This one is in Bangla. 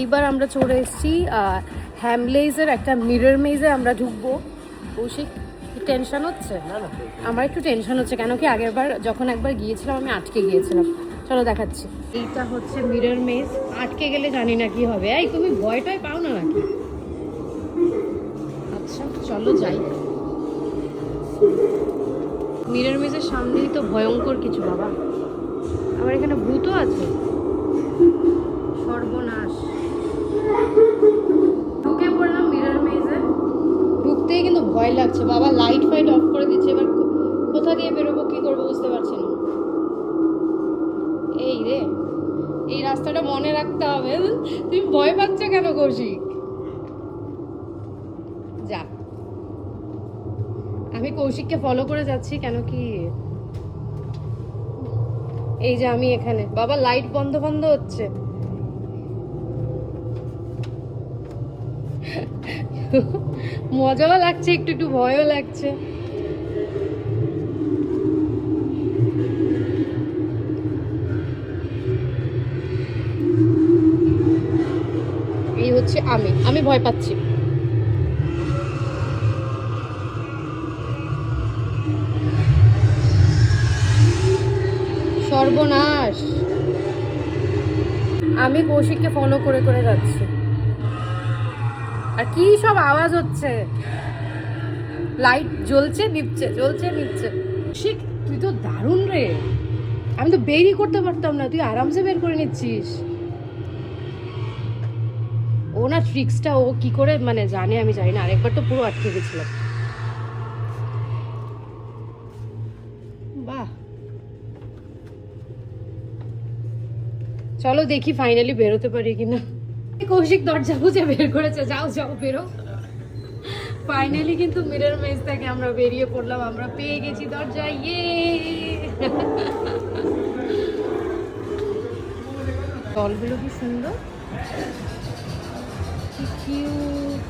এইবার আমরা চলে এসেছি হ্যামলেজের একটা মিরর মেজে আমরা ঢুকবো। কৌশিক টেনশন হচ্ছে? আমার একটু টেনশন হচ্ছে, কেন কি আগের বার যখন একবার গিয়েছিলাম আমি আটকে গিয়েছিলাম। চলো দেখাচ্ছি। এইটা হচ্ছে মিরর মেজ। আটকে গেলে জানি না কি হবে। এই তুমি ভয়টাই পাও না নাকি? আচ্ছা চলো যাই। মিরর মেজের সামনেই তো ভয়ঙ্কর কিছু বাবা। আমার এখানে ভূতও আছে। সর্বনাশ। ঢুকে পড়লাম মিরর মেজে। ঢুকতেই কিন্তু ভয় লাগছে বাবা। লাইট ফাইট অফ করে দিচ্ছে। এবার কোথা দিয়ে বেরোবো, কি করবো বুঝতে পারছি না। এই রে, এই রাস্তাটা মনে রাখতে হবে। তুমি ভয় পাচ্ছ কেন কৌশিক? যা, আমি কৌশিককে ফলো করে যাচ্ছি। কেন কি এই যে আমি এখানে বাবা, লাইট বন্ধ বন্ধ হচ্ছে। মজাও লাগছে, একটু একটু ভয়ও লাগছে। এই হচ্ছে আমি ভয় পাচ্ছি। সর্বনাশ। আমি কৌশিককে ফলো করে করে যাচ্ছি। আর কি সব আওয়াজ হচ্ছে? লাইট জ্বলছে নিচ্ছে, জ্বলছে নিচ্ছে। কৌশিক তুই তো দারুণ রে। আমি তো বেরই করতে পারতাম না, তুই আরামসে বের করে নিচ্ছিস। ও না ট্রিক্সটা ও কি করে মানে জানে আমি জানি না। আরেকবার তো পুরো আটকে গেছিলাম। বাহ, চলো দেখি ফাইনালি বেরোতে পারি কিনা। কৌশিক দরজা বুঝে বের করেছে। যাও যাও বেরো। ফাইনালি কিন্তু মিরর মেজ থেকে আমরা বেরিয়ে পড়লাম। আমরা পেয়ে গেছি দরজা। ইয়ে, জলগুলো কি সুন্দর, কি কিউট।